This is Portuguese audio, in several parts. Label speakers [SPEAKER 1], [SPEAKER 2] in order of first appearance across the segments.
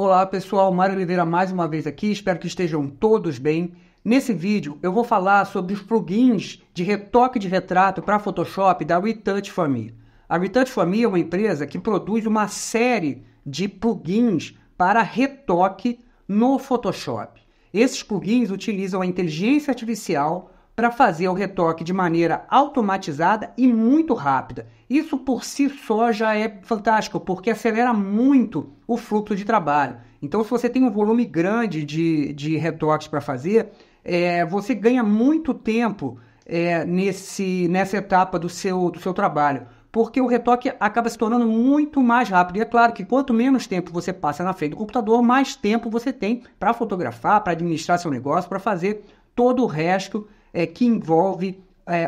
[SPEAKER 1] Olá pessoal, Mário Oliveira mais uma vez aqui, espero que estejam todos bem. Nesse vídeo eu vou falar sobre os plugins de retoque de retrato para Photoshop da Retouch For Me. A Retouch For Me é uma empresa que produz uma série de plugins para retoque no Photoshop. Esses plugins utilizam a inteligência artificial para fazer o retoque de maneira automatizada e muito rápida. Isso por si só já é fantástico, porque acelera muito o fluxo de trabalho. Então, se você tem um volume grande de retoques para fazer, você ganha muito tempo nessa etapa do seu trabalho, porque o retoque acaba se tornando muito mais rápido. E é claro que quanto menos tempo você passa na frente do computador, mais tempo você tem para fotografar, para administrar seu negócio, para fazer todo o resto que envolve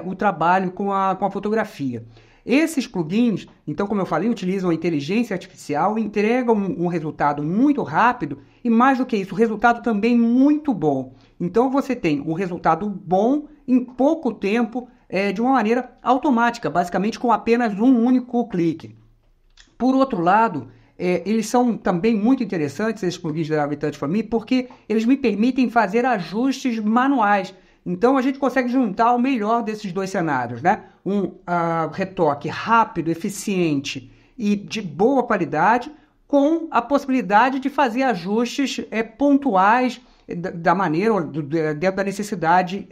[SPEAKER 1] o trabalho com a fotografia. Esses plugins, então, como eu falei, utilizam a inteligência artificial, entregam um resultado muito rápido e, mais do que isso, o resultado também muito bom. Então, você tem um resultado bom em pouco tempo, de uma maneira automática, basicamente com apenas um único clique. Por outro lado, eles são também muito interessantes, esses plugins da Retouch For Me, porque eles me permitem fazer ajustes manuais. Então, a gente consegue juntar o melhor desses dois cenários, né? Um retoque rápido, eficiente e de boa qualidade, com a possibilidade de fazer ajustes pontuais da maneira, dentro da necessidade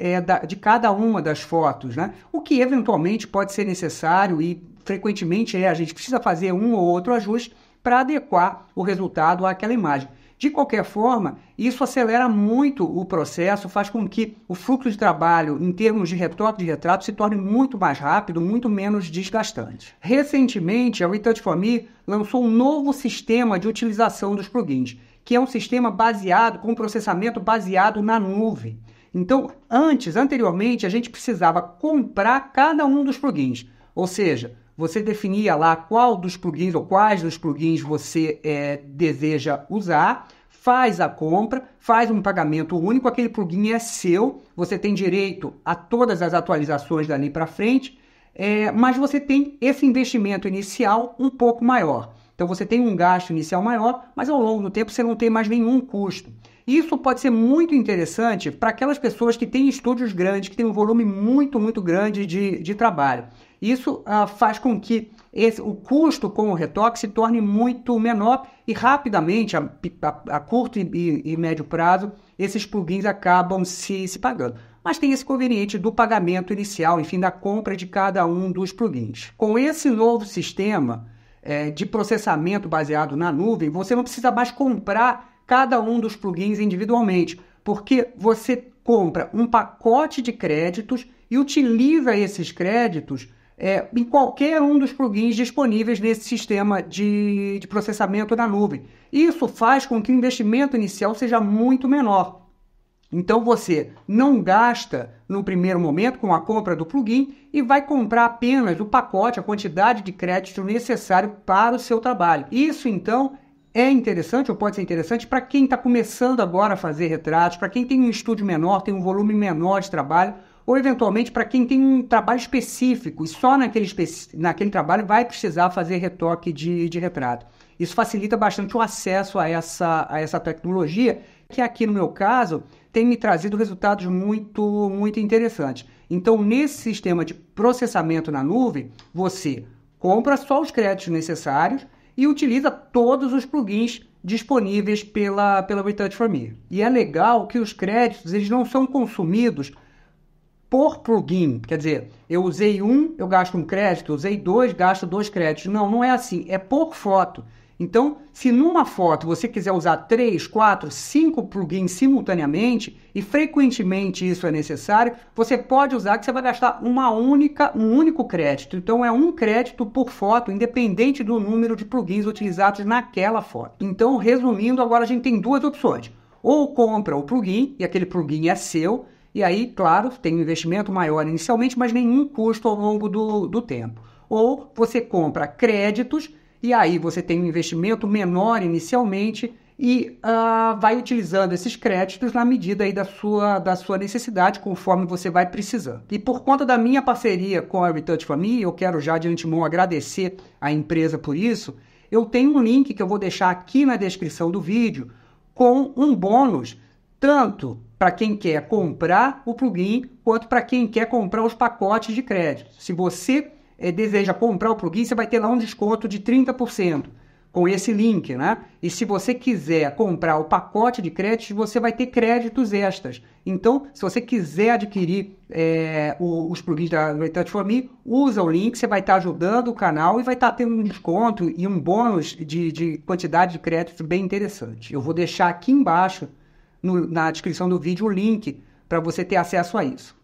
[SPEAKER 1] de cada uma das fotos, né? O que eventualmente pode ser necessário e frequentemente a gente precisa fazer um ou outro ajuste para adequar o resultado àquela imagem. De qualquer forma, isso acelera muito o processo, faz com que o fluxo de trabalho, em termos de retoque de retrato, se torne muito mais rápido, muito menos desgastante. Recentemente, a Retouch For Me lançou um novo sistema de utilização dos plugins, que é um sistema com processamento baseado na nuvem. Então, anteriormente, a gente precisava comprar cada um dos plugins, ou seja, você definia lá qual dos plugins ou quais dos plugins você deseja usar, faz a compra, faz um pagamento único, aquele plugin é seu, você tem direito a todas as atualizações dali para frente, mas você tem esse investimento inicial um pouco maior. Então você tem um gasto inicial maior, mas ao longo do tempo você não tem mais nenhum custo. Isso pode ser muito interessante para aquelas pessoas que têm estúdios grandes, que têm um volume muito, muito grande de trabalho. Isso faz com que o custo com o retoque se torne muito menor e rapidamente, a curto e médio prazo, esses plugins acabam se pagando. Mas tem esse conveniente do pagamento inicial, enfim, da compra de cada um dos plugins. Com esse novo sistema de processamento baseado na nuvem, você não precisa mais comprar cada um dos plugins individualmente, porque você compra um pacote de créditos e utiliza esses créditos em qualquer um dos plugins disponíveis nesse sistema de processamento na nuvem. Isso faz com que o investimento inicial seja muito menor. Então você não gasta no primeiro momento com a compra do plugin e vai comprar apenas o pacote, a quantidade de crédito necessário para o seu trabalho. Isso então é interessante, ou pode ser interessante, para quem está começando agora a fazer retratos, para quem tem um estúdio menor, tem um volume menor de trabalho, ou eventualmente para quem tem um trabalho específico e só naquele trabalho vai precisar fazer retoque de retrato. Isso facilita bastante o acesso a essa tecnologia, que aqui no meu caso tem me trazido resultados muito, muito interessantes. Então, nesse sistema de processamento na nuvem, você compra só os créditos necessários e utiliza todos os plugins disponíveis pela Retouch For Me. E é legal que os créditos eles não são consumidos por plugin, quer dizer, eu usei um, eu gasto um crédito, usei dois, gasto 2 créditos. Não é assim, é por foto. Então, se numa foto você quiser usar 3, 4, 5 plugins simultaneamente, e frequentemente isso é necessário, você pode usar que você vai gastar um único crédito. Então, é um crédito por foto, independente do número de plugins utilizados naquela foto. Então, resumindo, agora a gente tem duas opções. Ou compra o plugin, e aquele plugin é seu, e aí, claro, tem um investimento maior inicialmente, mas nenhum custo ao longo do tempo. Ou você compra créditos, e aí você tem um investimento menor inicialmente e vai utilizando esses créditos na medida aí da sua necessidade, conforme você vai precisando. E por conta da minha parceria com a Retouch For Me, eu quero já de antemão agradecer a empresa por isso, eu tenho um link que eu vou deixar aqui na descrição do vídeo com um bônus, tanto para quem quer comprar o plugin, quanto para quem quer comprar os pacotes de crédito. Se você deseja comprar o plugin, você vai ter lá um desconto de 30% com esse link, né? E se você quiser comprar o pacote de créditos, você vai ter créditos extras. Então, se você quiser adquirir os plugins da Retouch4Me, usa o link, você vai estar ajudando o canal e vai estar tendo um desconto e um bônus de quantidade de créditos bem interessante. Eu vou deixar aqui embaixo, na descrição do vídeo, o link para você ter acesso a isso.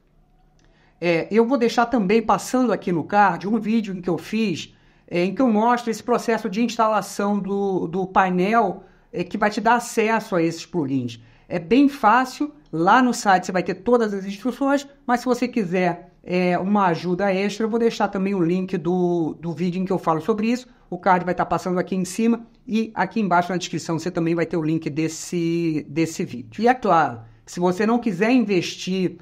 [SPEAKER 1] Eu vou deixar também, passando aqui no card, um vídeo que eu fiz em que eu mostro esse processo de instalação do painel que vai te dar acesso a esses plugins. É bem fácil, lá no site você vai ter todas as instruções, mas se você quiser uma ajuda extra, eu vou deixar também o link do vídeo em que eu falo sobre isso. O card vai estar passando aqui em cima e aqui embaixo na descrição você também vai ter o link desse vídeo. E é claro, se você não quiser investir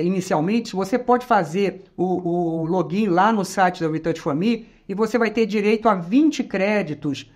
[SPEAKER 1] inicialmente, você pode fazer o login lá no site da Retouch4Me e você vai ter direito a 20 créditos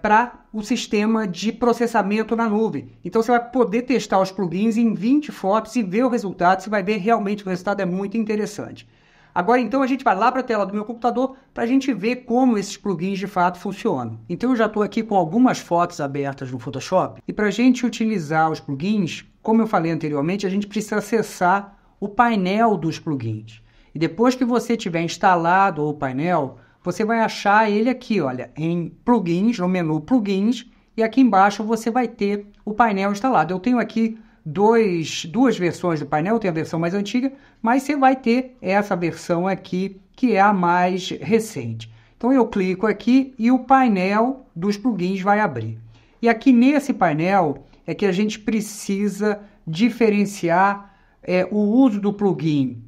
[SPEAKER 1] para o sistema de processamento na nuvem. Então você vai poder testar os plugins em 20 fotos e ver o resultado. Você vai ver realmente o resultado é muito interessante. Agora então a gente vai lá para a tela do meu computador para a gente ver como esses plugins de fato funcionam. Então eu já estou aqui com algumas fotos abertas no Photoshop e para a gente utilizar os plugins, como eu falei anteriormente, a gente precisa acessar o painel dos plugins. E depois que você tiver instalado o painel, você vai achar ele aqui, olha, em plugins, no menu plugins, e aqui embaixo você vai ter o painel instalado. Eu tenho aqui duas versões do painel, eu tenho a versão mais antiga, mas você vai ter essa versão aqui, que é a mais recente. Então eu clico aqui e o painel dos plugins vai abrir. E aqui nesse painel é que a gente precisa diferenciar o uso do plugin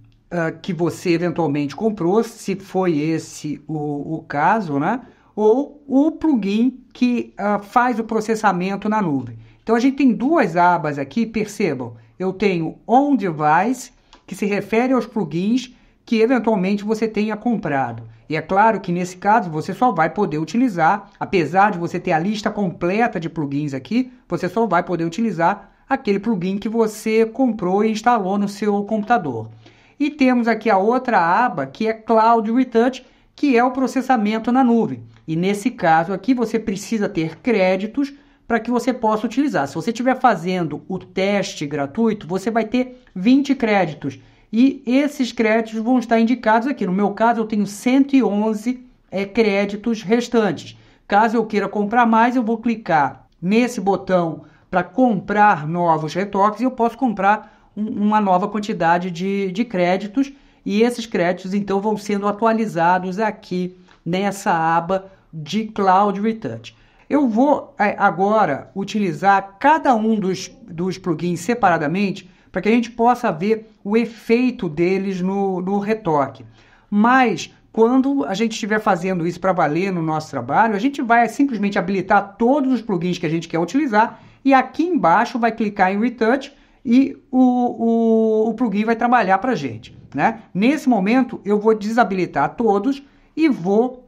[SPEAKER 1] que você eventualmente comprou, se foi esse o caso, né? Ou o plugin que faz o processamento na nuvem. Então a gente tem duas abas aqui, percebam. Eu tenho On Device, que se refere aos plugins que eventualmente você tenha comprado. E é claro que nesse caso você só vai poder utilizar, apesar de você ter a lista completa de plugins aqui, você só vai poder utilizar aquele plugin que você comprou e instalou no seu computador. E temos aqui a outra aba, que é Cloud Retouch, que é o processamento na nuvem. E nesse caso aqui você precisa ter créditos para que você possa utilizar. Se você estiver fazendo o teste gratuito, você vai ter 20 créditos. E esses créditos vão estar indicados aqui. No meu caso, eu tenho 111 créditos restantes. Caso eu queira comprar mais, eu vou clicar nesse botão para comprar novos retoques e eu posso comprar uma nova quantidade de créditos. E esses créditos, então, vão sendo atualizados aqui nessa aba de Cloud Retouch. Eu vou agora utilizar cada um dos plugins separadamente para que a gente possa ver o efeito deles no retoque. Mas quando a gente estiver fazendo isso para valer no nosso trabalho, a gente vai simplesmente habilitar todos os plugins que a gente quer utilizar e aqui embaixo vai clicar em Retouch e o plugin vai trabalhar para a gente, né? Nesse momento eu vou desabilitar todos e vou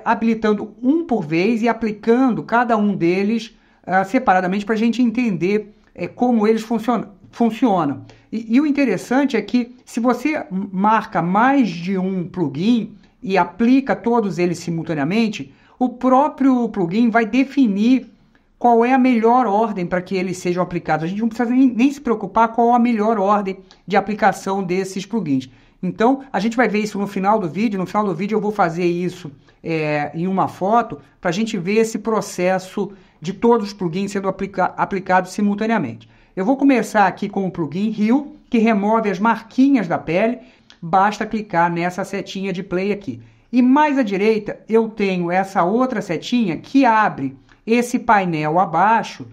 [SPEAKER 1] habilitando um por vez e aplicando cada um deles separadamente para a gente entender como eles funcionam. E o interessante é que se você marca mais de um plugin e aplica todos eles simultaneamente, o próprio plugin vai definir qual é a melhor ordem para que eles sejam aplicados. A gente não precisa nem se preocupar qual a melhor ordem de aplicação desses plugins. Então, a gente vai ver isso no final do vídeo. No final do vídeo eu vou fazer isso em uma foto para a gente ver esse processo de todos os plugins sendo aplicados simultaneamente. Eu vou começar aqui com o plugin Heal, que remove as marquinhas da pele. Basta clicar nessa setinha de play aqui. E mais à direita eu tenho essa outra setinha que abre esse painel abaixo,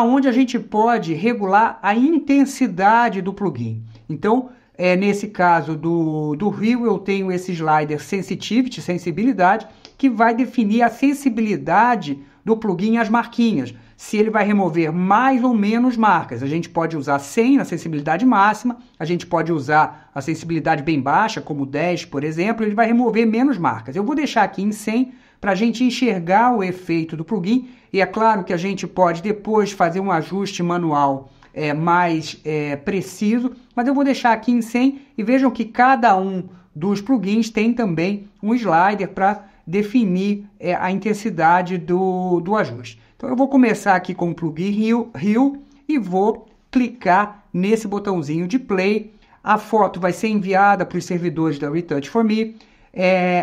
[SPEAKER 1] onde a gente pode regular a intensidade do plugin. Então, nesse caso do Heal, eu tenho esse slider Sensitivity, sensibilidade, que vai definir a sensibilidade do plugin às marquinhas. Se ele vai remover mais ou menos marcas. A gente pode usar 100 na sensibilidade máxima, a gente pode usar a sensibilidade bem baixa, como 10, por exemplo, ele vai remover menos marcas. Eu vou deixar aqui em 100 para a gente enxergar o efeito do plugin. E é claro que a gente pode depois fazer um ajuste manual mais preciso, mas eu vou deixar aqui em 100 e vejam que cada um dos plugins tem também um slider para definir a intensidade do ajuste. Então eu vou começar aqui com o plugin Hue e vou clicar nesse botãozinho de play. A foto vai ser enviada para os servidores da Retouch For Me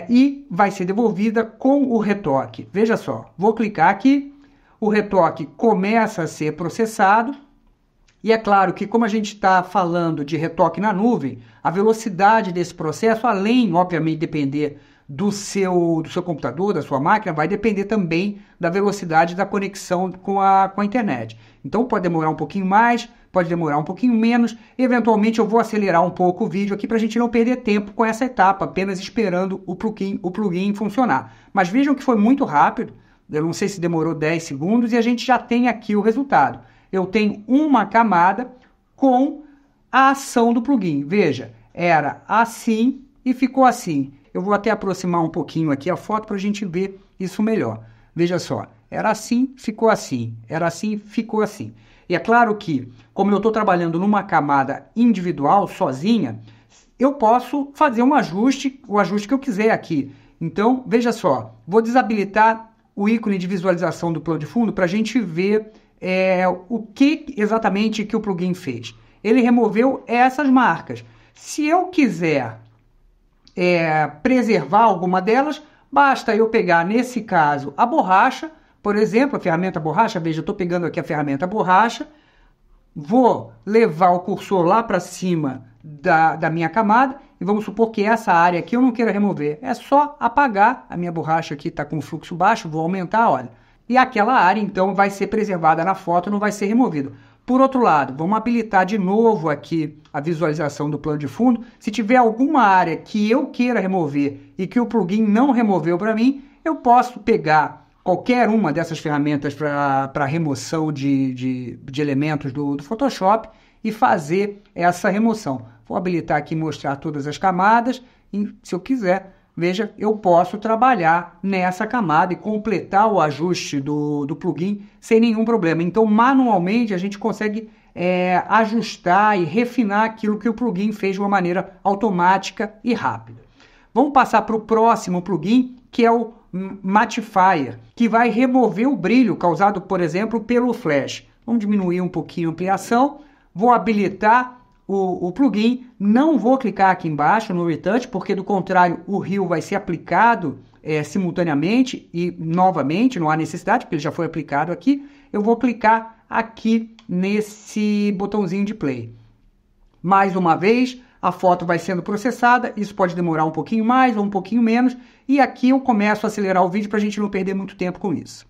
[SPEAKER 1] e vai ser devolvida com o retoque. Veja só, vou clicar aqui, o retoque começa a ser processado. E é claro que, como a gente está falando de retoque na nuvem, a velocidade desse processo, além, obviamente, de depender do seu computador, da sua máquina, vai depender também da velocidade da conexão com a internet. Então, pode demorar um pouquinho mais, pode demorar um pouquinho menos. Eventualmente, eu vou acelerar um pouco o vídeo aqui para a gente não perder tempo com essa etapa, apenas esperando o plugin funcionar. Mas vejam que foi muito rápido, eu não sei se demorou 10 segundos, e a gente já tem aqui o resultado. Eu tenho uma camada com a ação do plugin. Veja, era assim e ficou assim. Eu vou até aproximar um pouquinho aqui a foto para a gente ver isso melhor. Veja só, era assim, ficou assim. Era assim, ficou assim. E é claro que, como eu estou trabalhando numa camada individual, sozinha, eu posso fazer o ajuste que eu quiser aqui. Então, veja só, vou desabilitar o ícone de visualização do plano de fundo para a gente ver o que exatamente que o plugin fez. Ele removeu essas marcas. Se eu quiser preservar alguma delas, basta eu pegar, nesse caso, a borracha, por exemplo, a ferramenta borracha. Veja, eu estou pegando aqui a ferramenta borracha, vou levar o cursor lá para cima da minha camada e vamos supor que essa área aqui eu não queira remover. É só apagar. A minha borracha aqui está com fluxo baixo, vou aumentar, olha. E aquela área, então, vai ser preservada na foto, não vai ser removido. Por outro lado, vamos habilitar de novo aqui a visualização do plano de fundo. Se tiver alguma área que eu queira remover e que o plugin não removeu para mim, eu posso pegar qualquer uma dessas ferramentas para remoção de elementos do Photoshop e fazer essa remoção. Vou habilitar aqui e mostrar todas as camadas e, se eu quiser, veja, eu posso trabalhar nessa camada e completar o ajuste do plugin sem nenhum problema. Então, manualmente, a gente consegue ajustar e refinar aquilo que o plugin fez de uma maneira automática e rápida. Vamos passar para o próximo plugin, que é o Mattifier, que vai remover o brilho causado, por exemplo, pelo flash. Vamos diminuir um pouquinho a ampliação. Vou habilitar o plugin, não vou clicar aqui embaixo no Retouch, porque do contrário o Hue vai ser aplicado simultaneamente e novamente, não há necessidade, porque ele já foi aplicado aqui. Eu vou clicar aqui nesse botãozinho de play. Mais uma vez, a foto vai sendo processada, isso pode demorar um pouquinho mais ou um pouquinho menos, e aqui eu começo a acelerar o vídeo para a gente não perder muito tempo com isso.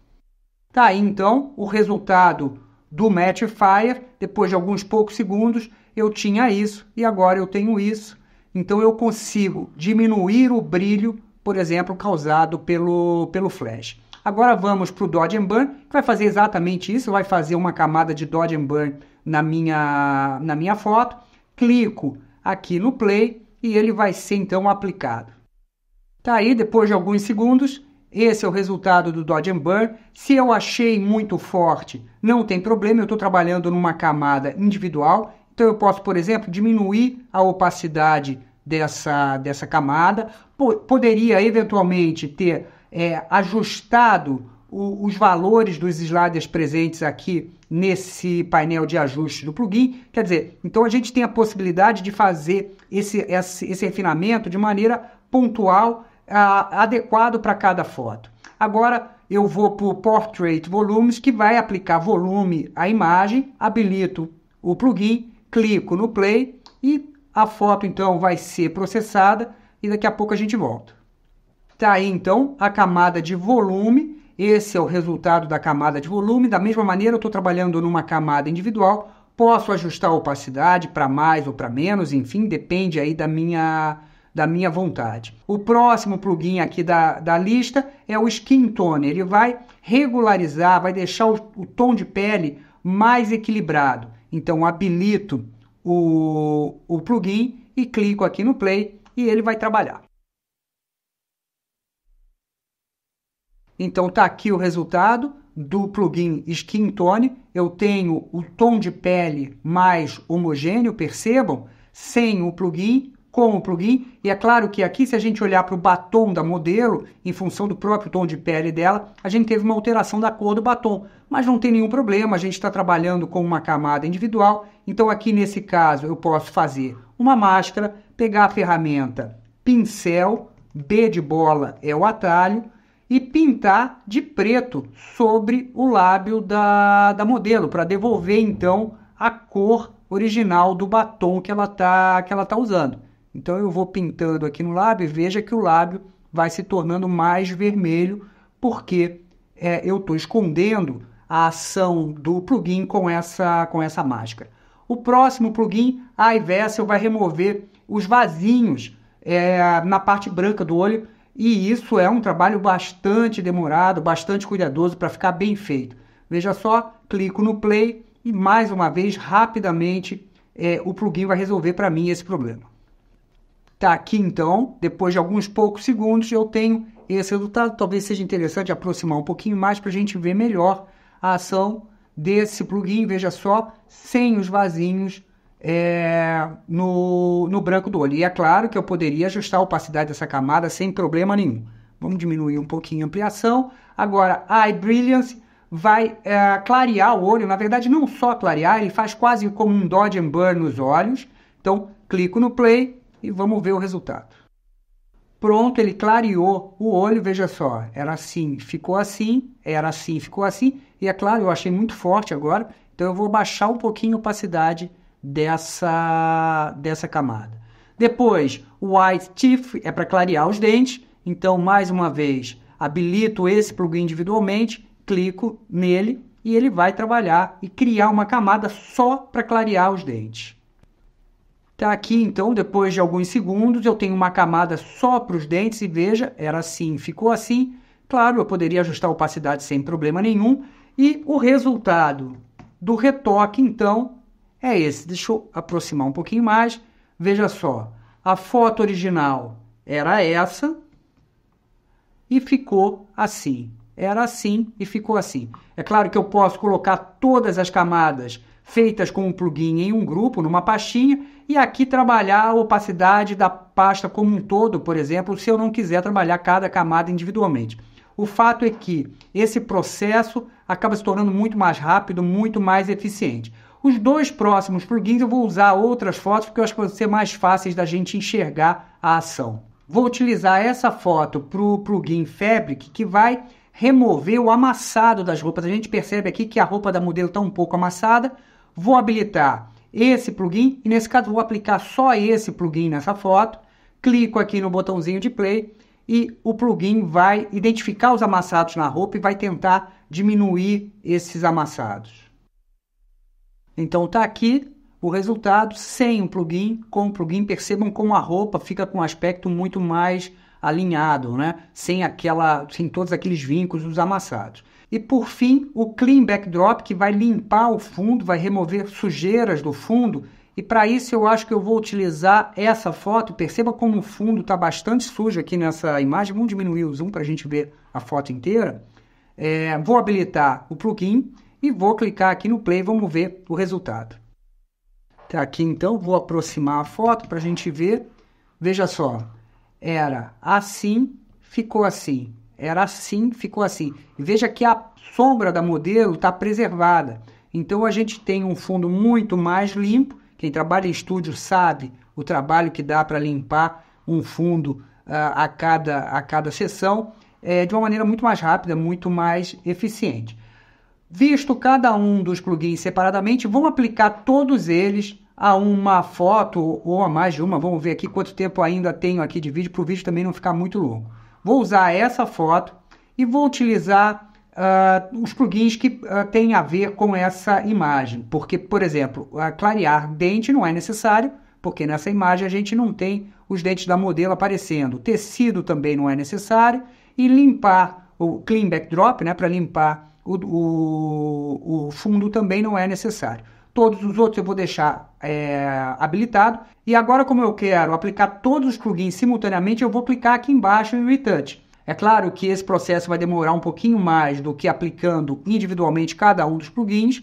[SPEAKER 1] Tá aí então o resultado do Mattifier. Depois de alguns poucos segundos eu tinha isso e agora eu tenho isso. Então eu consigo diminuir o brilho, por exemplo, causado pelo flash. Agora vamos para o Dodge and Burn, que vai fazer exatamente isso. Vai fazer uma camada de Dodge and Burn na minha foto. Clico aqui no play e ele vai ser então aplicado. Tá aí, depois de alguns segundos, esse é o resultado do Dodge and Burn. Se eu achei muito forte, não tem problema, eu estou trabalhando numa camada individual. Então eu posso, por exemplo, diminuir a opacidade dessa camada. Poderia eventualmente ter ajustado os valores dos sliders presentes aqui nesse painel de ajuste do plugin. Quer dizer, então a gente tem a possibilidade de fazer esse refinamento de maneira pontual, adequado para cada foto. Agora eu vou para o Portrait Volumes, que vai aplicar volume à imagem, habilito o plugin, clico no play e a foto então vai ser processada e daqui a pouco a gente volta. Tá aí então a camada de volume. Esse é o resultado da camada de volume. Da mesma maneira, eu estou trabalhando numa camada individual. Posso ajustar a opacidade para mais ou para menos, enfim, depende aí da minha vontade. O próximo plugin aqui da lista é o Skin Tone. Ele vai regularizar, vai deixar o tom de pele mais equilibrado. Então, habilito o plugin e clico aqui no play e ele vai trabalhar. Então está aqui o resultado do plugin Skin Tone. Eu tenho o tom de pele mais homogêneo, percebam, sem o plugin, com o plugin. E é claro que aqui, se a gente olhar para o batom da modelo, em função do próprio tom de pele dela, a gente teve uma alteração da cor do batom. Mas não tem nenhum problema, a gente está trabalhando com uma camada individual. Então aqui nesse caso eu posso fazer uma máscara, pegar a ferramenta pincel, B de bola é o atalho, e pintar de preto sobre o lábio da modelo, para devolver então a cor original do batom que ela tá usando. Então eu vou pintando aqui no lábio e veja que o lábio vai se tornando mais vermelho, porque eu estou escondendo a ação do plugin com essa máscara. O próximo plugin, a iVessel, vai remover os vasinhos na parte branca do olho, e isso é um trabalho bastante demorado, bastante cuidadoso para ficar bem feito. Veja só, clico no play e mais uma vez, rapidamente, o plugin vai resolver para mim esse problema. Tá aqui então, depois de alguns poucos segundos, eu tenho esse resultado. Talvez seja interessante aproximar um pouquinho mais para a gente ver melhor a ação desse plugin. Veja só, sem os vasinhos no branco do olho. E é claro que eu poderia ajustar a opacidade dessa camada sem problema nenhum. Vamos diminuir um pouquinho a ampliação. Agora, a iBrilliance vai clarear o olho. Na verdade, não só clarear, ele faz quase como um dodge and burn nos olhos. Então, clico no play e vamos ver o resultado. Pronto, ele clareou o olho, veja só. Era assim, ficou assim, era assim, ficou assim. E é claro, eu achei muito forte agora, então eu vou baixar um pouquinho a opacidade dessa camada. Depois, o White Teeth é para clarear os dentes. Então, mais uma vez, habilito esse plugin individualmente, clico nele e ele vai trabalhar e criar uma camada só para clarear os dentes. Tá aqui, então, depois de alguns segundos, eu tenho uma camada só para os dentes e veja, era assim, ficou assim. Claro, eu poderia ajustar a opacidade sem problema nenhum. E o resultado do retoque, então, é esse. Deixa eu aproximar um pouquinho mais. Veja só, a foto original era essa e ficou assim. Era assim e ficou assim. É claro que eu posso colocar todas as camadas feitas com o plugin em um grupo, numa pastinha, e aqui trabalhar a opacidade da pasta como um todo, por exemplo, se eu não quiser trabalhar cada camada individualmente. O fato é que esse processo acaba se tornando muito mais rápido, muito mais eficiente. Os dois próximos plugins eu vou usar outras fotos, porque eu acho que vão ser mais fáceis da gente enxergar a ação. Vou utilizar essa foto para o plugin Fabric, que vai remover o amassado das roupas. A gente percebe aqui que a roupa da modelo está um pouco amassada. Vou habilitar esse plugin, e nesse caso vou aplicar só esse plugin nessa foto. Clico aqui no botãozinho de play e o plugin vai identificar os amassados na roupa e vai tentar diminuir esses amassados. Então está aqui o resultado sem o plugin, com o plugin. Percebam como a roupa fica com um aspecto muito mais alinhado, né? Sem todos aqueles vincos, os amassados. E por fim, o Clean Backdrop, que vai limpar o fundo, vai remover sujeiras do fundo. E para isso eu acho que eu vou utilizar essa foto. Perceba como o fundo está bastante sujo aqui nessa imagem. Vamos diminuir o zoom para a gente ver a foto inteira. Vou habilitar o plugin e vou clicar aqui no play. Vamos ver o resultado. Tá aqui então, vou aproximar a foto para a gente ver. Veja só, era assim, ficou assim. Era assim, ficou assim. E veja que a sombra da modelo está preservada. Então a gente tem um fundo muito mais limpo. Quem trabalha em estúdio sabe o trabalho que dá para limpar um fundo a cada sessão de uma maneira muito mais rápida, muito mais eficiente. Visto cada um dos plugins separadamente, vamos aplicar todos eles a uma foto ou a mais de uma. Vamos ver aqui quanto tempo ainda tenho aqui de vídeo, para o vídeo também não ficar muito longo. Vou usar essa foto e vou utilizar os plugins que têm a ver com essa imagem. Porque, por exemplo, clarear dente não é necessário, porque nessa imagem a gente não tem os dentes da modelo aparecendo. O tecido também não é necessário. E limpar o Clean Backdrop, né, para limpar o fundo também não é necessário. Todos os outros eu vou deixar habilitado. E agora, como eu quero aplicar todos os plugins simultaneamente, eu vou clicar aqui embaixo em Retouch. É claro que esse processo vai demorar um pouquinho mais do que aplicando individualmente cada um dos plugins,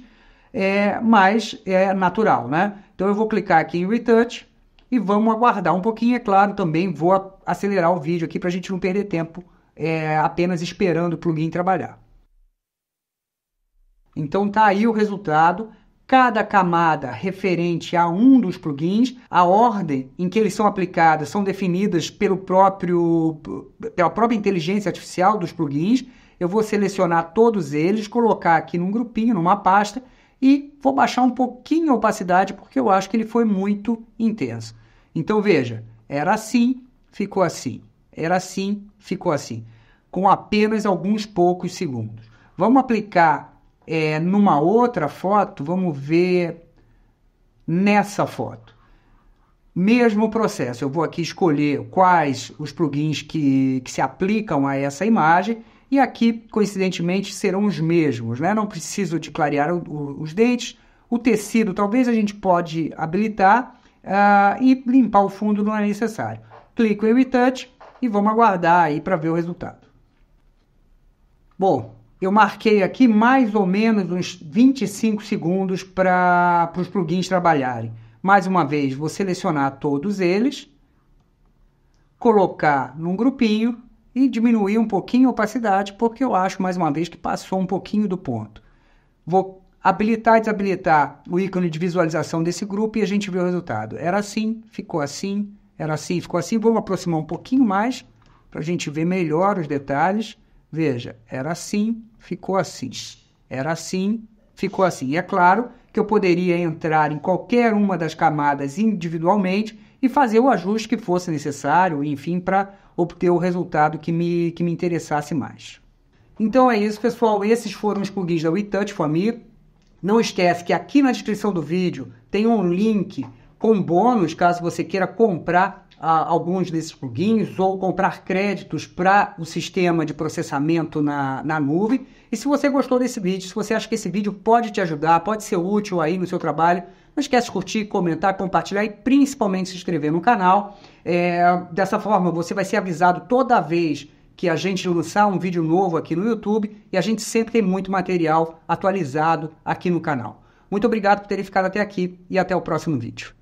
[SPEAKER 1] mas é natural, né? Então eu vou clicar aqui em Retouch e vamos aguardar um pouquinho. É claro, também vou acelerar o vídeo aqui para a gente não perder tempo apenas esperando o plugin trabalhar. Então tá aí o resultado. Cada camada referente a um dos plugins, a ordem em que eles são aplicados são definidas pela própria inteligência artificial dos plugins. Eu vou selecionar todos eles, colocar aqui num grupinho, numa pasta, e vou baixar um pouquinho a opacidade, porque eu acho que ele foi muito intenso. Então veja, era assim, ficou assim. Era assim, ficou assim. Com apenas alguns poucos segundos. Vamos aplicar numa outra foto, vamos ver nessa foto. Mesmo processo, eu vou aqui escolher quais os plugins que se aplicam a essa imagem e aqui, coincidentemente, serão os mesmos, né? Não preciso de clarear os dentes. O tecido talvez a gente pode habilitar e limpar o fundo não é necessário. Clico em Retouch e vamos aguardar aí para ver o resultado. Bom, eu marquei aqui mais ou menos uns 25 segundos para os plugins trabalharem. Mais uma vez, vou selecionar todos eles, colocar num grupinho e diminuir um pouquinho a opacidade, porque eu acho, mais uma vez, que passou um pouquinho do ponto. Vou habilitar e desabilitar o ícone de visualização desse grupo e a gente vê o resultado. Era assim, ficou assim, era assim, ficou assim. Vamos aproximar um pouquinho mais para a gente ver melhor os detalhes. Veja, era assim, ficou assim. Era assim, ficou assim. E é claro que eu poderia entrar em qualquer uma das camadas individualmente e fazer o ajuste que fosse necessário, enfim, para obter o resultado que me interessasse mais. Então é isso, pessoal. Esses foram os plugins da Retouch For Me. Não esquece que aqui na descrição do vídeo tem um link com bônus, caso você queira comprar alguns desses plugins ou comprar créditos para o sistema de processamento na nuvem. E se você gostou desse vídeo, se você acha que esse vídeo pode te ajudar, pode ser útil aí no seu trabalho, não esquece de curtir, comentar, compartilhar e principalmente se inscrever no canal. Dessa forma você vai ser avisado toda vez que a gente lançar um vídeo novo aqui no YouTube e a gente sempre tem muito material atualizado aqui no canal. Muito obrigado por terem ficado até aqui e até o próximo vídeo.